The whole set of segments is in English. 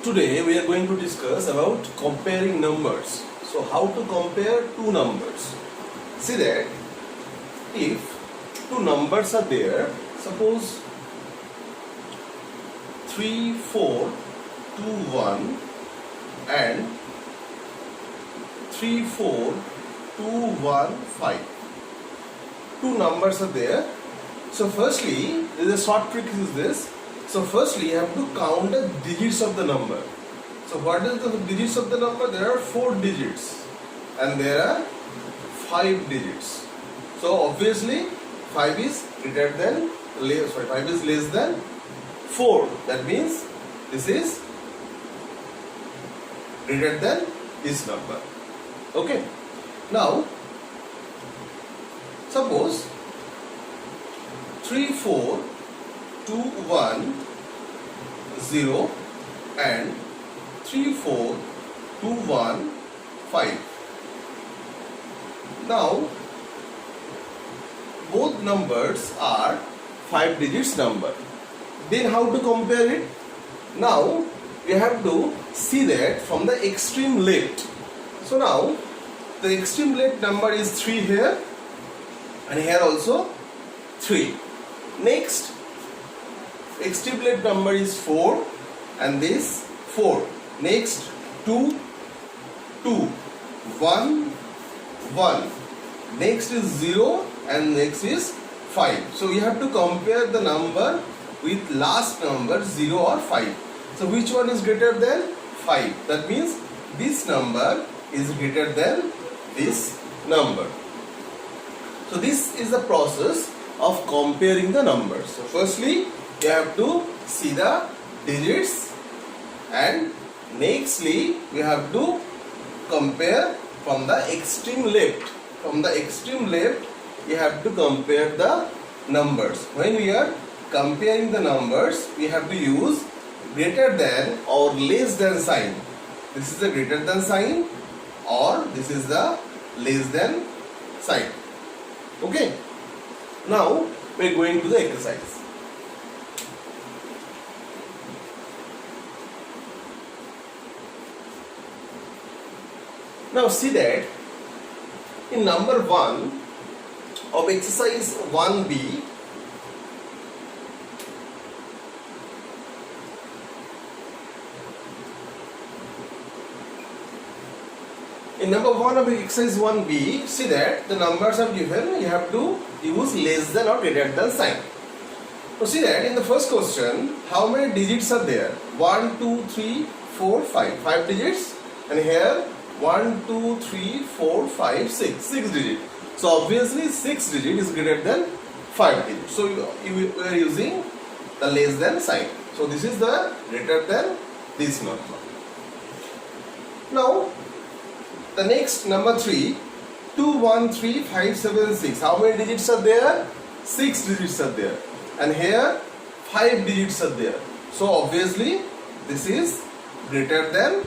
Today we are going to discuss about comparing numbers. So how to compare two numbers? See that if two numbers are there, suppose 3, 4, 2, 1 and 3, 4, 2, 1, 5. Two numbers are there. So firstly, the short trick is this. So firstly, you have to count the digits of the number. So what is the digits of the number? There are 4 digits and there are 5 digits. So obviously 5 is greater than 5 is less than 4. That means this is greater than this number. Okay. Now suppose 3, 4, 2, 1, 0 and 3, 4, 2, 1, 5. Now both numbers are 5 digits number. Then how to compare it? Now you have to see that from the extreme left. So now the extreme left number is 3 here and here also 3. Next extreme left number is 4 and this 4. Next 2, 2, 1, 1. Next is 0 and next is 5. So you have to compare the number with last number 0 or 5. So which one is greater than 5? That means this number is greater than this number. So this is the process of comparing the numbers. So firstly you have to see the digits and nextly we have to compare from the extreme left. From the extreme left you have to compare the numbers. When we are comparing the numbers we have to use greater than or less than sign. This is the greater than sign or this is the less than sign. Okay. Now we are going to the exercise. Now see that in number 1 of exercise 1B, in number 1 of exercise 1B, see that the numbers are given, you have to use less than or greater than sign. So see that in the first question, how many digits are there? 1, 2, 3, 4, 5. 5 digits. And here 1, 2, 3, 4, 5, 6. 6 digits. So obviously 6 digit is greater than 5 digits. So you are using the less than sign. So this is the greater than this number. Now the next number 3, 2, 1, 3, 5, 7, 6. How many digits are there? 6 digits are there. And here 5 digits are there. So obviously this is greater than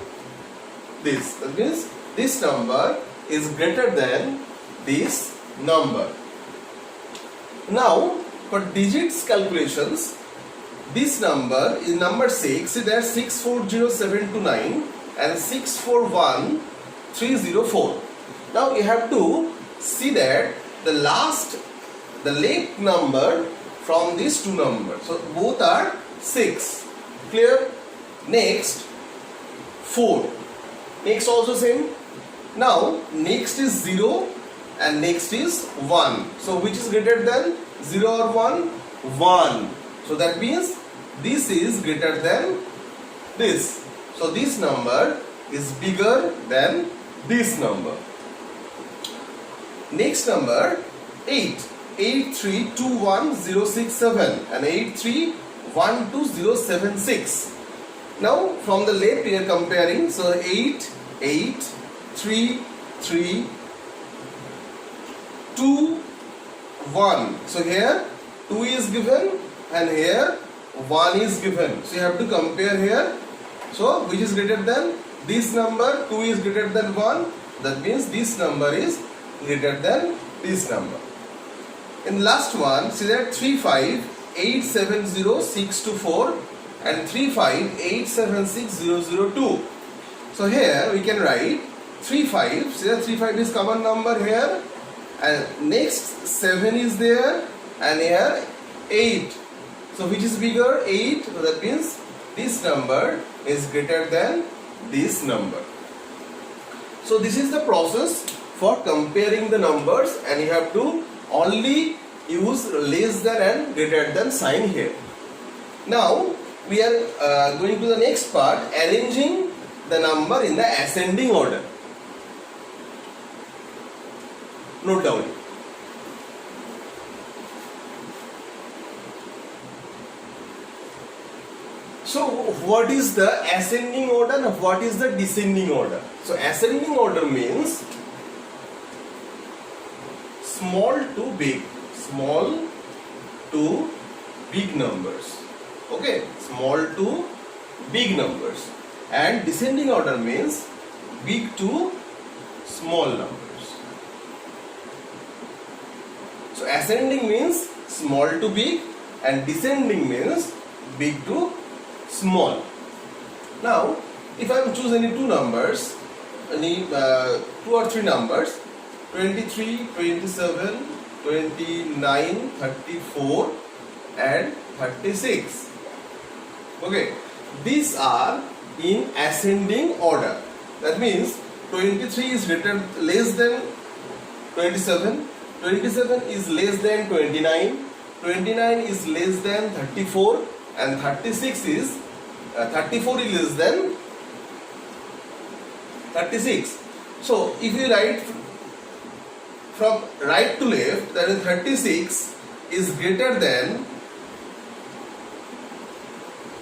this. That means this number is greater than this number. Now for digits calculations, this number is number 6. See there 640729 and 641304. Now you have to see that the left number from these two numbers. So both are 6. Clear? Next 4. Next also same. Now next is 0 and next is 1. So which is greater than 0 or 1? 1. So that means this is greater than this. So this number is bigger than this number. Next number 8. 8321067 and 8312076. Now from the left we are comparing. So 8, 8, 3, 3, 2, 1. So here 2 is given and here 1 is given. So you have to compare here. So which is greater than this number? 2 is greater than 1. That means this number is greater than this number. In the last one, see that 3, 5 870,624 and 35,876,002. So here we can write 35. See that 35 is common number here, and next 7 is there, and here 8. So which is bigger? 8. So that means this number is greater than this number. So this is the process for comparing the numbers, and you have to only use less than and greater than sign here. Now we are going to the next part, arranging the number in the ascending order. Note down. So what is the ascending order and what is the descending order? So ascending order means small to big numbers. Okay, small to big numbers. And descending order means big to small numbers. So ascending means small to big, and descending means big to small. Now if I choose any two numbers, any 2 or 3 numbers, 23, 27, 29, 34 and 36. Okay, these are in ascending order. That means 23 is less than 27, 27 is less than 29, 29 is less than 34, and 36 is 34 is less than 36. So if you write from right to left, that is 36 is greater than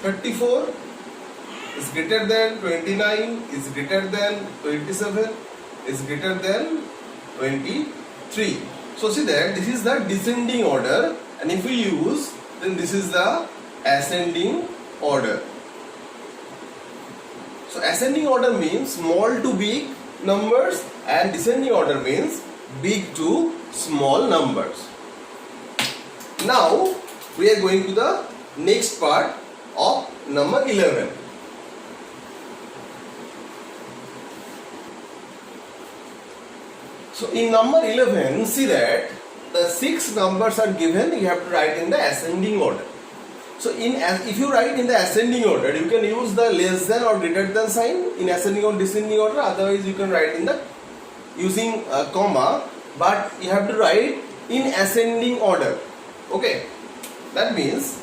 34, is greater than 29, is greater than 27, is greater than 23. So see that this is the descending order, and if we use, then this is the ascending order. So ascending order means small to big numbers, and descending order means big to small numbers. Now we are going to the next part of number 11. So in number 11, see that the 6 numbers are given, you have to write in the ascending order. So if you write in the ascending order, you can use the less than or greater than sign in ascending or descending order. Otherwise you can write in the using a comma, but you have to write in ascending order. Okay, that means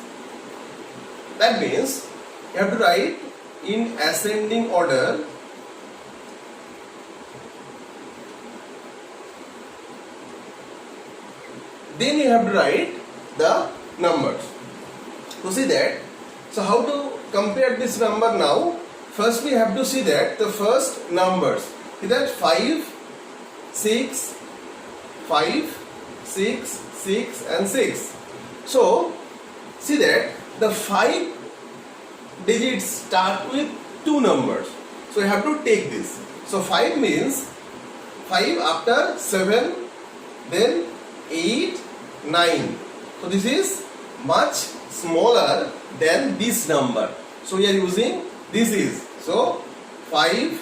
you have to write in ascending order. Then you have to write the numbers. To see that, so how to compare this number now? First we have to see that the first numbers, see that 5, 6, 5, 6, 6 and 6. So see that the 5 digits start with 2 numbers. So you have to take this. So 5 means 5 after 7, then 8, 9. So this is much smaller than this number. So we are using this is. So 5,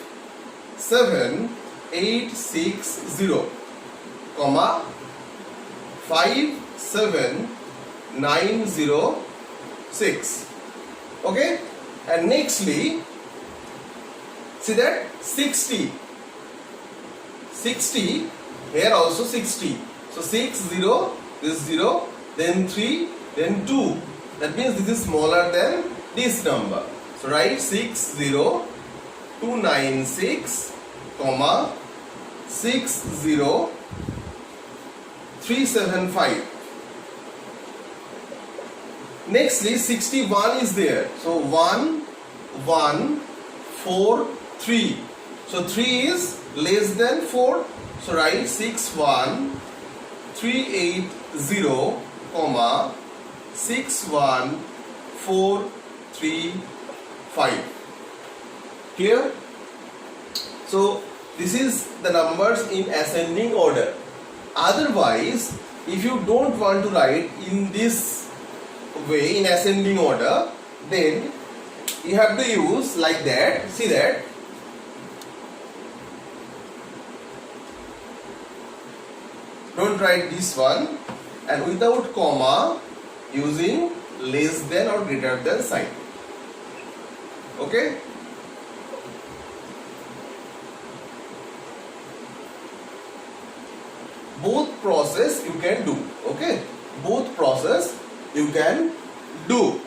7, 8, 6, 0, comma 5, 7, 9, 0, 6. Okay, and nextly see that 60, here also 60. So 6, 0, this 0, then 3, then 2. That means this is smaller than this number. So write 6, 0, 2, 9, 6, comma 6, 0, 3, 7, 5. Nextly 61 is there. So 1, 1, 4, 3. So 3 is less than 4. So write 6, 1, 3, 8, 0, comma 6, 1, 4, 3, 5. Clear? So this is the numbers in ascending order. Otherwise, if you don't want to write in this way in ascending order, then you have to use like that. See that? Don't write this one, and without comma, using less than or greater than sign. Okay? Both process you can do. Okay? Both process you can do.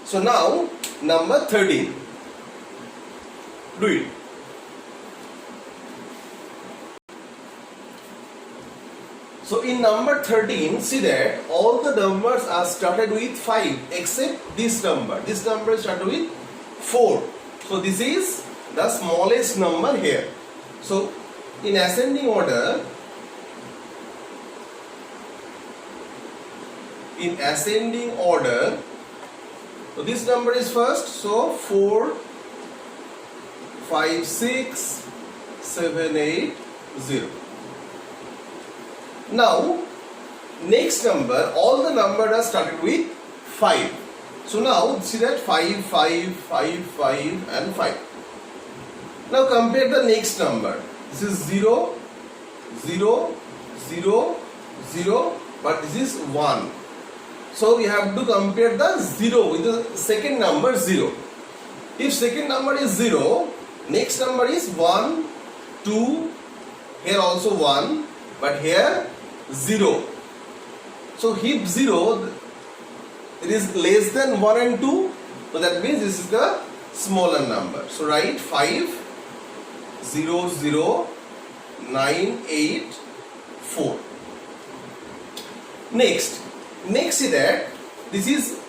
So now number 13. Do it. So in number 13, see that all the numbers are started with 5 except this number. This number is started with 4. So this is the smallest number here. So in ascending order, so this number is first. So 4, 5, 6, 7, 8, 0. Now, next number, all the numbers are started with 5. So now, see that 5, 5, 5, 5 and 5. Now compare the next number. This is 0, 0, 0, 0, but this is 1. So we have to compare the 0 with the second number 0. If second number is 0, next number is 1, 2, here also 1, but here 0. So if 0, it is less than 1 and 2, so that means this is the smaller number. So write 5, 0, 0, 9, 8, 4. Next see that this is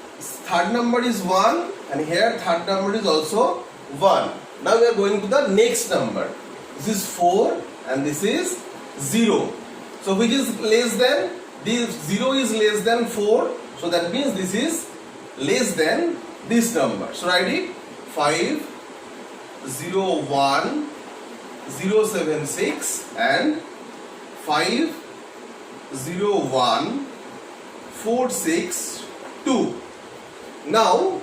third number is 1 and here third number is also 1. Now we are going to the next number. This is 4 and this is 0. So which is less than? This 0 is less than 4. So that means this is less than this number. So write it 5, 0, 1, 0, 7, 6 and 5, 0, 1, 4, 6, 2. Now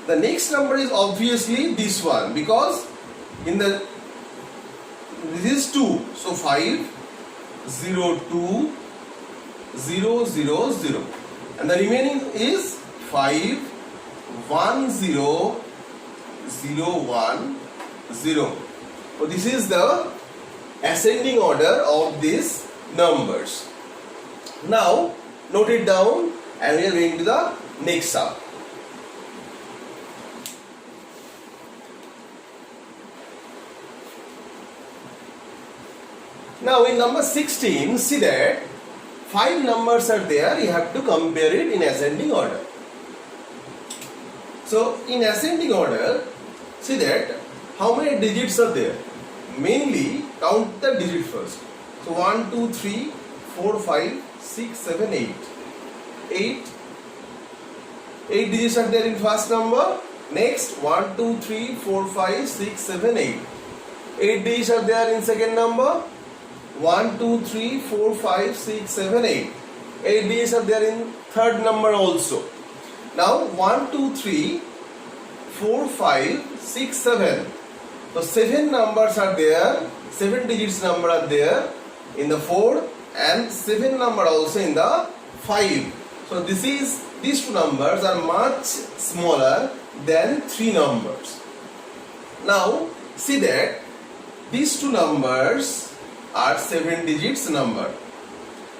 the next number is obviously this one because this is 2. So 5, 0, 2, 0, 0, 0. And the remaining is 5, 1, 0, 0, 1, 0. So this is the ascending order of these numbers. Now note it down and we are going to the next sum. Now in number 16, see that 5 numbers are there, you have to compare it in ascending order. So in ascending order, see that how many digits are there? Mainly count the digit first. So 1, 2, 3, 4, 5, 6, 7, 8. 8 digits are there in first number. Next 1, 2, 3, 4, 5, 6, 7, 8. 8 digits are there in second number. 1, 2, 3, 4, 5, 6, 7, 8. 8 digits are there in third number also. Now 1, 2, 3, 4, 5, 6, 7. So 7 numbers are there. 7 digits number are there in the fourth and 7 number also in the 5. So these two numbers are much smaller than 3 numbers. Now see that these two numbers are 7 digits number.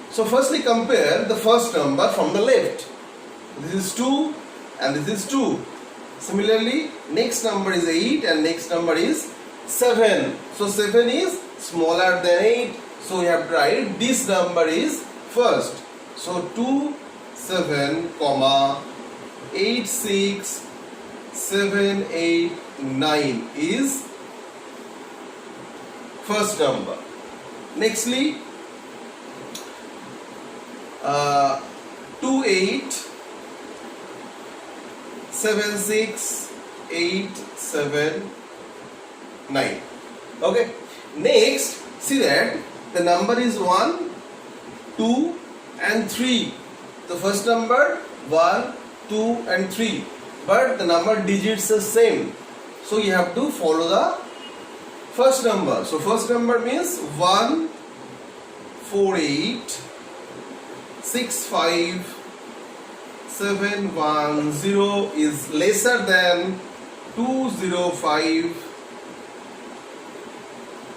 So firstly compare the first number from the left. This is 2 and this is 2. Similarly next number is 8 and next number is 7. So 7 is smaller than 8. So we have to write this number is first. So 2, 7, 8, 6, 7, 8, 9 is first number. Nextly 2, 8, 7, 6, 8, 7, 9. Okay. Next, see that the number is 1, 2 and 3. The first number 1, 2 and 3, but the number digits are same, so you have to follow the first number. So first number means 1 4 8 6 5 7 1 0 is lesser than 2 0 5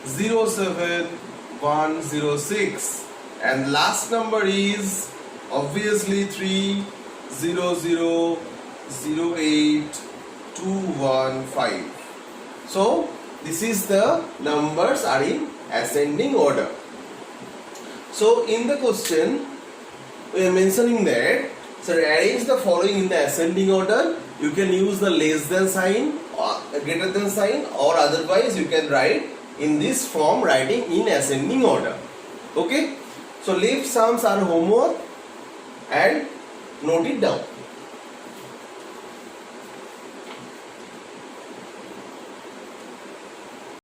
0 7 1 0 6, and last number is obviously 3 0 0 0 8 2 1 5. So this is the numbers are in ascending order. So in the question we are mentioning that, so arrange the following in the ascending order. You can use the less than sign or greater than sign, or otherwise you can write in this form, writing in ascending order. Okay, so leave sums are homework and note it down.